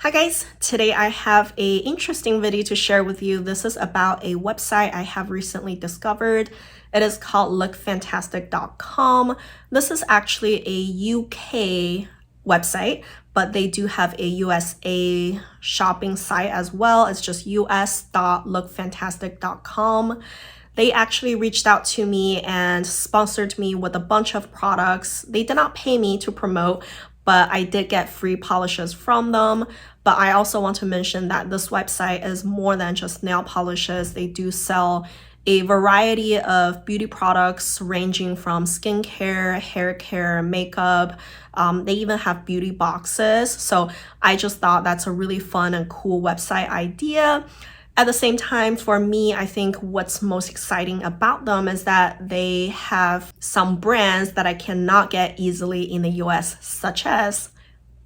Hi guys, today I have a interesting video to share with you. This is about a website I have recently discovered. It is called Lookfantastic.com. This is actually a UK website, but they do have a USA shopping site as well. It's just us.lookfantastic.com. They actually reached out to me and sponsored me with a bunch of products. They did not pay me to promote, but I did get free polishes from them. But I also want to mention that this website is more than just nail polishes. They do sell a variety of beauty products ranging from skincare, hair care, makeup. They even have beauty boxes. So I just thought that's a really fun and cool website idea. At the same time, for me, I think what's most exciting about them is that they have some brands that I cannot get easily in the US, such as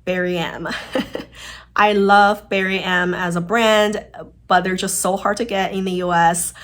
Barry M. I love Barry M as a brand, but they're just so hard to get in the US.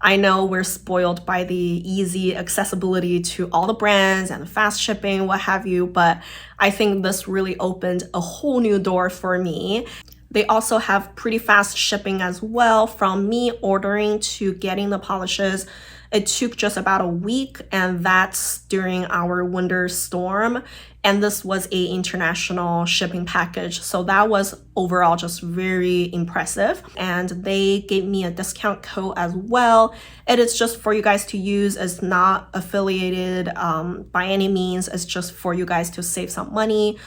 I know we're spoiled by the easy accessibility to all the brands and fast shipping, what have you, but I think this really opened a whole new door for me. They also have pretty fast shipping as well. From me ordering to getting the polishes, it took just about a week, and that's during our winter storm. And this was a international shipping package. So that was overall just very impressive. And they gave me a discount code as well. It is just for you guys to use. It's not affiliated by any means. It's just for you guys to save some money.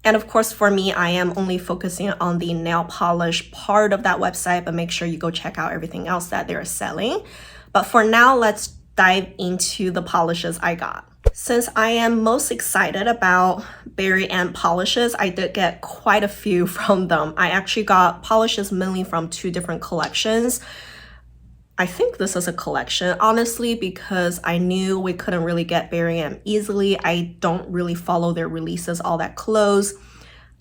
And of course, for me, I am only focusing on the nail polish part of that website, but make sure you go check out everything else that they're selling. But for now, let's dive into the polishes I got. Since I am most excited about Barry M polishes, I did get quite a few from them. I actually got polishes mainly from two different collections. I think this is a collection, honestly, because I knew we couldn't really get Barry M easily. I don't really follow their releases all that close.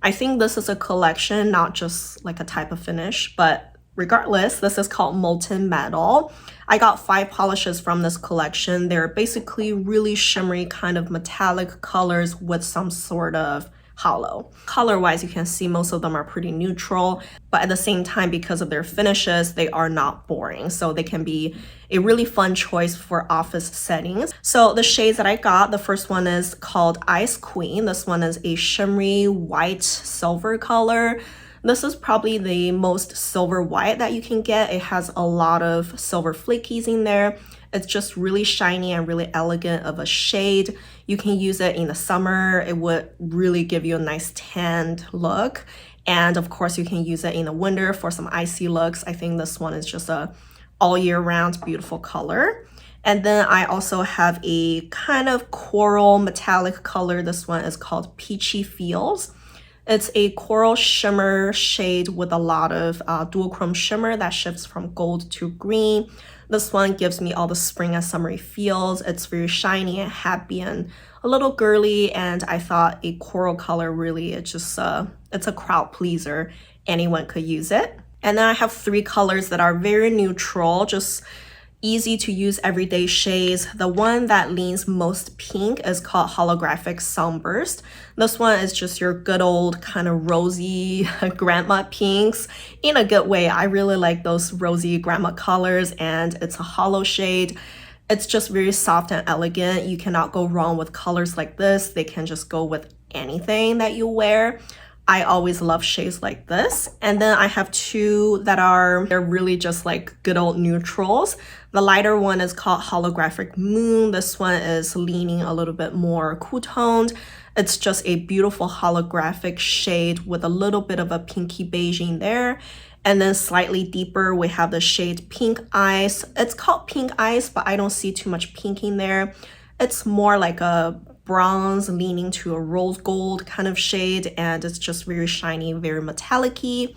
I think this is a collection, not just like a type of finish, but regardless, this is called Molten Metal. I got 5 polishes from this collection. They're basically really shimmery kind of metallic colors with some sort of hollow. Color-wise, you can see most of them are pretty neutral, but at the same time, because of their finishes, they are not boring. So they can be a really fun choice for office settings. So the shades that I got, the first one is called Ice Queen. This one is a shimmery white silver color. This is probably the most silver white that you can get. It has a lot of silver flakies in there. It's just really shiny and really elegant of a shade. You can use it in the summer. It would really give you a nice tanned look. And of course, you can use it in the winter for some icy looks. I think this one is just a all year round beautiful color. And then I also have a kind of coral metallic color. This one is called Peachy Feels. It's a coral shimmer shade with a lot of dual chrome shimmer that shifts from gold to green. This one gives me all the spring and summery feels. It's very shiny and happy and a little girly, and I thought a coral color really, it's a crowd pleaser. Anyone could use it. And then I have 3 colors that are very neutral, just easy to use everyday shades. The one that leans most pink is called Holographic Sunburst. This one is just your good old kind of rosy grandma pinks in a good way. I really like those rosy grandma colors, and it's a hollow shade. It's just very soft and elegant. You cannot go wrong with colors like this. They can just go with anything that you wear. I always love shades like this. And then I have 2 that they're really just like good old neutrals. The lighter one is called Holographic Moon. This one is leaning a little bit more cool toned. It's just a beautiful holographic shade with a little bit of a pinky beige in there. And then slightly deeper, we have the shade Pink Ice. It's called Pink Ice, but I don't see too much pink in there. It's more like a bronze leaning to a rose gold kind of shade, and it's just very shiny, very metallic-y.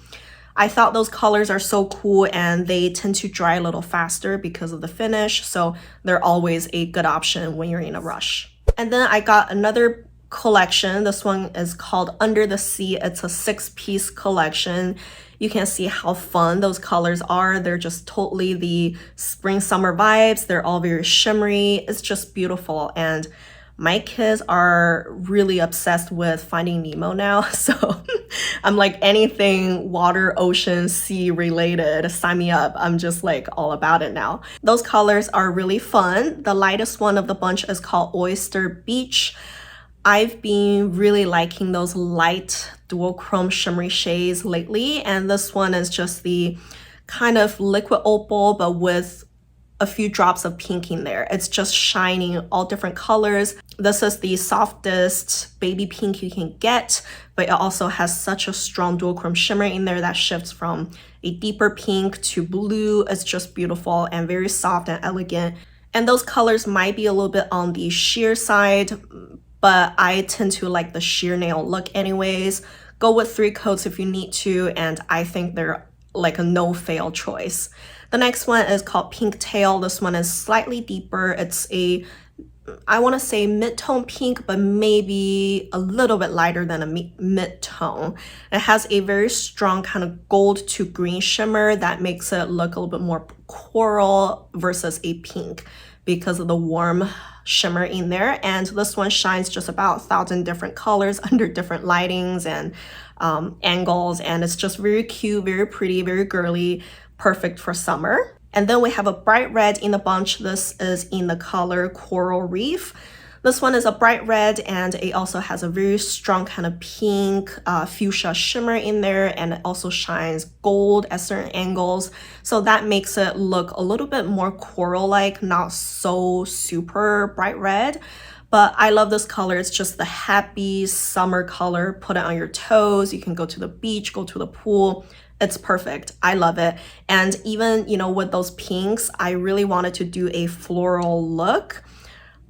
I thought those colors are so cool, and they tend to dry a little faster because of the finish, so they're always a good option when you're in a rush. And then I got another collection. This one is called Under the Sea. It's a 6-piece collection. You can see how fun those colors are. They're just totally the spring summer vibes. They're all very shimmery. It's just beautiful. And My kids are really obsessed with Finding Nemo now, so I'm like anything water, ocean, sea related, sign me up. I'm just like all about it now. Those colors are really fun. The lightest one of the bunch is called Oyster Beach. I've been really liking those light dual chrome shimmery shades lately, and this one is just the kind of liquid opal but with a few drops of pink in there. It's just shining all different colors. This is the softest baby pink you can get, but it also has such a strong dual chrome shimmer in there that shifts from a deeper pink to blue. It's just beautiful and very soft and elegant. And those colors might be a little bit on the sheer side, but I tend to like the sheer nail look anyways. Go with 3 coats if you need to, and I think they're like a no-fail choice. The next one is called Pink Tail. This one is slightly deeper. It's a, I want to say mid-tone pink, but maybe a little bit lighter than a mid-tone. It has a very strong kind of gold to green shimmer that makes it look a little bit more coral versus a pink because of the warm shimmer in there. And this one shines just about 1,000 different colors under different lightings and angles, and it's just very cute, very pretty, very girly, perfect for summer. And then we have a bright red in the bunch. This is in the color Coral Reef. This one is a bright red, and it also has a very strong kind of pink fuchsia shimmer in there, and it also shines gold at certain angles. So that makes it look a little bit more coral-like, not so super bright red. But I love this color. It's just the happy summer color. Put it on your toes. You can go to the beach, go to the pool. It's perfect. I love it. And even, you know, with those pinks, I really wanted to do a floral look.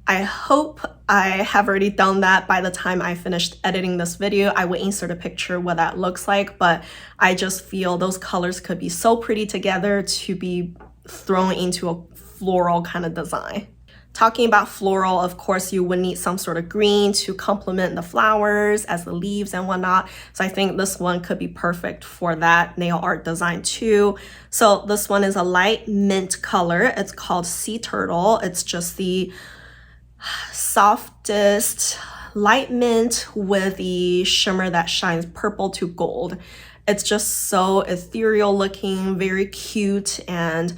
I hope I have already done that by the time I finished editing this video. I will insert a picture what that looks like, but I just feel those colors could be so pretty together to be thrown into a floral kind of design. Talking about floral, of course, you would need some sort of green to complement the flowers as the leaves and whatnot. So I think this one could be perfect for that nail art design too. So this one is a light mint color. It's called Sea Turtle. It's just the softest light mint with the shimmer that shines purple to gold. It's just so ethereal looking, very cute, and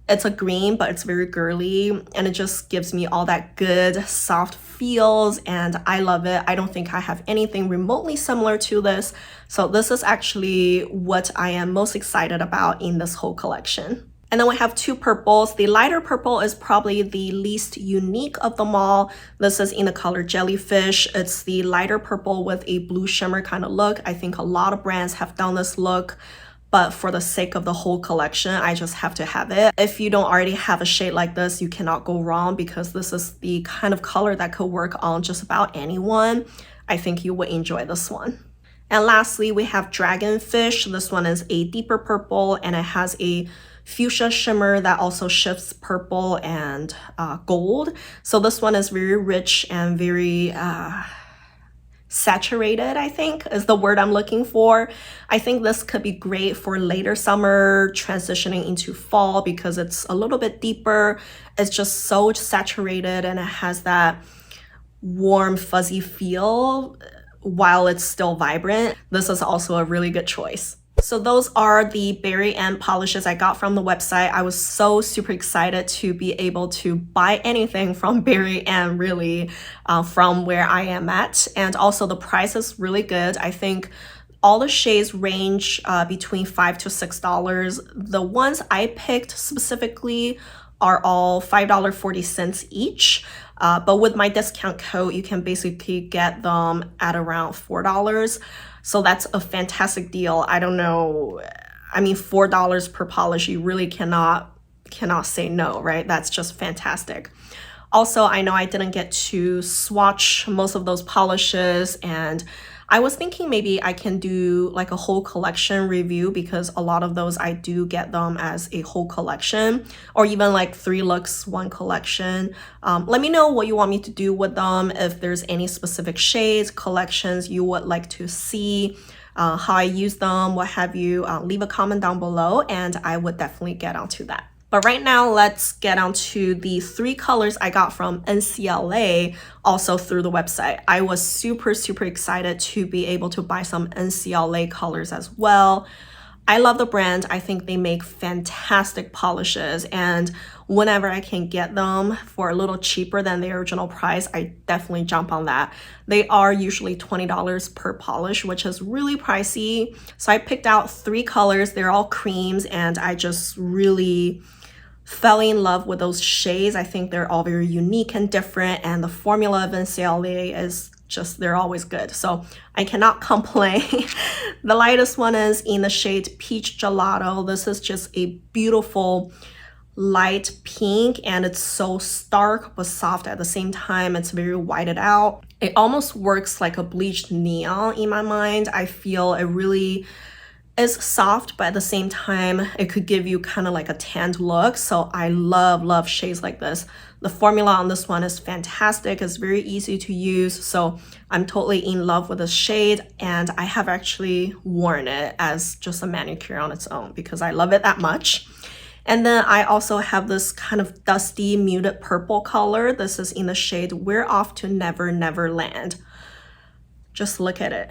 it's a green, but it's very girly, and it just gives me all that good soft feels, and I love it. I don't think I have anything remotely similar to this. So this is actually what I am most excited about in this whole collection. And then we have 2 purples. The lighter purple is probably the least unique of them all. This is in the color Jellyfish. It's the lighter purple with a blue shimmer kind of look. I think a lot of brands have done this look, but for the sake of the whole collection, I just have to have it. If you don't already have a shade like this, you cannot go wrong because this is the kind of color that could work on just about anyone. I think you would enjoy this one. And lastly, we have Dragonfish. This one is a deeper purple, and it has a fuchsia shimmer that also shifts purple and gold. So this one is very rich and very saturated, I think is the word I'm looking for. I think this could be great for later summer, transitioning into fall, because it's a little bit deeper. It's just so saturated, and it has that warm, fuzzy feel while it's still vibrant. This is also a really good choice. So those are the Berry M polishes I got from the website. I was so super excited to be able to buy anything from Berry M, really, from where I am at. And also the price is really good. I think all the shades range between $5 to $6. The ones I picked specifically are all $5.40 each. But with my discount code, you can basically get them at around $4. So that's a fantastic deal. I don't know. I mean, $4 per polish, you really cannot say no, right? That's just fantastic. Also, I know I didn't get to swatch most of those polishes, and I was thinking maybe I can do like a whole collection review, because a lot of those I do get them as a whole collection, or even like 3 looks, 1 collection. Let me know what you want me to do with them. If there's any specific shades, collections you would like to see, how I use them, what have you, leave a comment down below, and I would definitely get onto that. But right now, let's get on to the 3 colors I got from NCLA, also through the website. I was super, super excited to be able to buy some NCLA colors as well. I love the brand. I think they make fantastic polishes, and whenever I can get them for a little cheaper than the original price, I definitely jump on that. They are usually $20 per polish, which is really pricey. So I picked out 3 colors. They're all creams, and I just really fell in love with those shades. I think they're all very unique and different, and the formula of NCLA is just, they're always good. So I cannot complain. The lightest one is in the shade Peach Gelato. This is just a beautiful light pink, and it's so stark but soft at the same time. It's very whited out. It almost works like a bleached neon in my mind. I feel it really is soft, but at the same time, it could give you kind of like a tanned look. So I love shades like this. The formula on this one is fantastic. It's very easy to use. So I'm totally in love with this shade, and I have actually worn it as just a manicure on its own because I love it that much. And then I also have this kind of dusty muted purple color. This is in the shade We're Off to Never Never Land. Just look at it.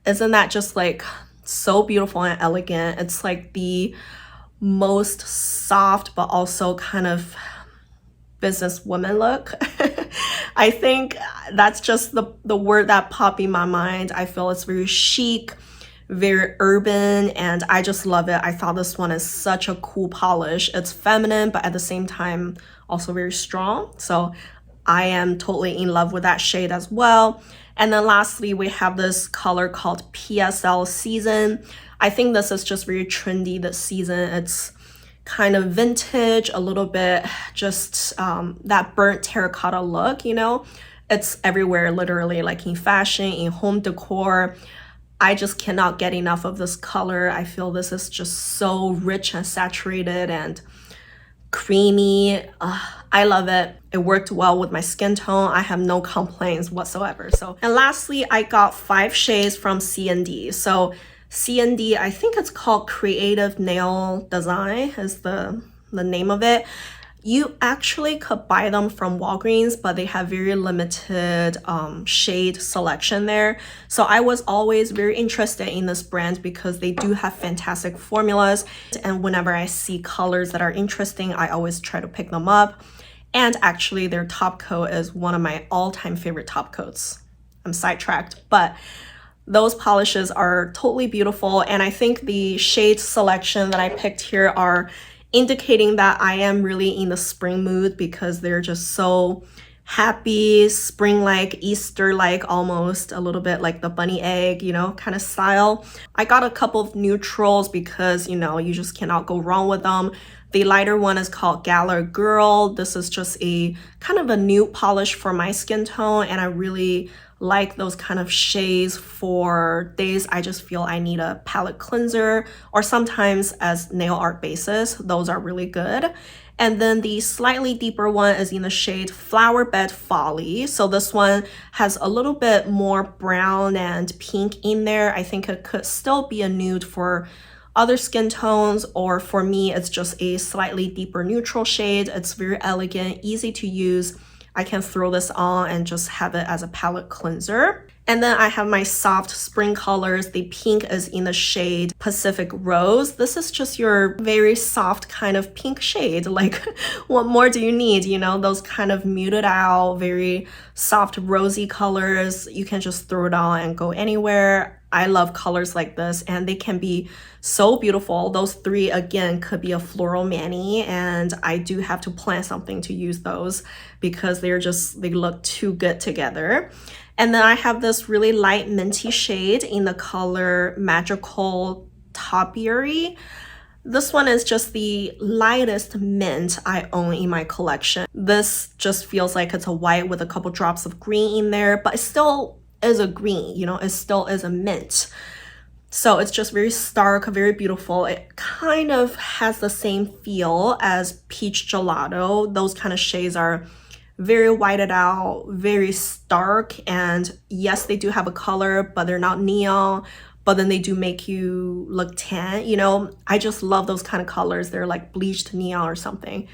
Isn't that just like so beautiful and elegant? It's like the most soft but also kind of businesswoman look. I think that's just the word that popped in my mind. I feel it's very chic, very urban, and I just love it. I thought this one is such a cool polish. It's feminine, but at the same time also very strong. So I am totally in love with that shade as well. And then lastly, we have this color called PSL Season. I think this is just very trendy this season. It's kind of vintage, a little bit just that burnt terracotta look, you know? It's everywhere, literally, like in fashion, in home decor. I just cannot get enough of this color. I feel this is just so rich and saturated and creamy. I love it. It worked well with my skin tone. I have no complaints whatsoever. So, and lastly, I got 5 shades from C&D. So C&D, I think it's called Creative Nail Design is the name of it. You actually could buy them from Walgreens, but they have very limited shade selection there. So I was always very interested in this brand because they do have fantastic formulas. And whenever I see colors that are interesting, I always try to pick them up. And actually their top coat is one of my all-time favorite top coats. I'm sidetracked, but those polishes are totally beautiful. And I think the shade selection that I picked here are indicating that I am really in the spring mood because they're just so happy, spring-like, Easter-like, almost a little bit like the bunny egg, you know, kind of style. I got a couple of neutrals because, you know, you just cannot go wrong with them. The lighter one is called Gala Girl. This is just a kind of a nude polish for my skin tone, and I really like those kind of shades for days I just feel I need a palette cleanser, or sometimes as nail art bases. Those are really good. And then the slightly deeper one is in the shade Flower Bed Folly. So this one has a little bit more brown and pink in there. I think it could still be a nude for other skin tones, or for me, it's just a slightly deeper neutral shade. It's very elegant, easy to use. I can throw this on and just have it as a palette cleanser. And then I have my soft spring colors. The pink is in the shade Pacific Rose. This is just your very soft kind of pink shade. Like, what more do you need? You know, those kind of muted out, very soft rosy colors. You can just throw it on and go anywhere. I love colors like this, and they can be so beautiful. Those 3, again, could be a floral mani, and I do have to plan something to use those because they look too good together. And then I have this really light minty shade in the color Magical Topiary. This one is just the lightest mint I own in my collection. This just feels like it's a white with a couple drops of green in there, but it still is a green, you know, it still is a mint. So it's just very stark, very beautiful. It kind of has the same feel as Peach Gelato. Those kind of shades are very whited out, very stark, and yes, they do have a color, but they're not neon. but then they do make you look tan, you know. I just love those kind of colors. They're like bleached neon or something.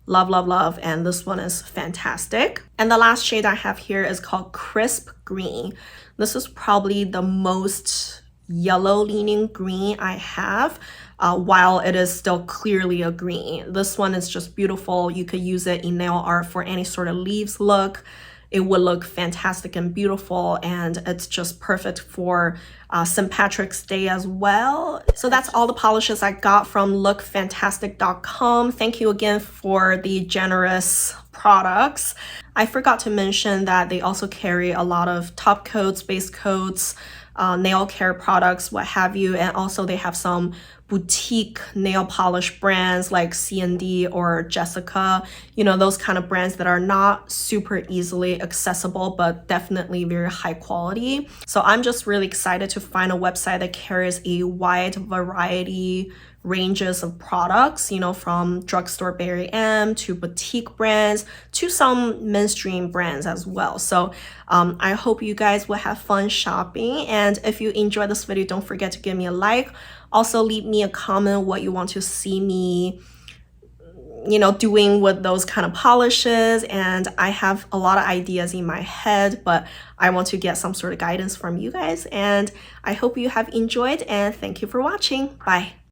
Love, love, love. And this one is fantastic. And the last shade I have here is called Crisp Green. This is probably the most yellow leaning green I have, while it is still clearly a green. This one is just beautiful. You could use it in nail art for any sort of leaves look. It would look fantastic and beautiful, and it's just perfect for St. Patrick's Day as well. So that's all the polishes I got from Lookfantastic.com. Thank you again for the generous products. I forgot to mention that they also carry a lot of top coats, base coats, nail care products, what have you, and also they have some boutique nail polish brands like C&D or Jessica, you know, those kind of brands that are not super easily accessible but definitely very high quality. So I'm just really excited to find a website that carries a wide variety ranges of products, you know, from drugstore Barry M to boutique brands to some mainstream brands as well. So I hope you guys will have fun shopping, and if you enjoyed this video, don't forget to give me a like. Also leave me a comment what you want to see me, you know, doing with those kind of polishes. And I have a lot of ideas in my head, but I want to get some sort of guidance from you guys. And I hope you have enjoyed, and thank you for watching. Bye.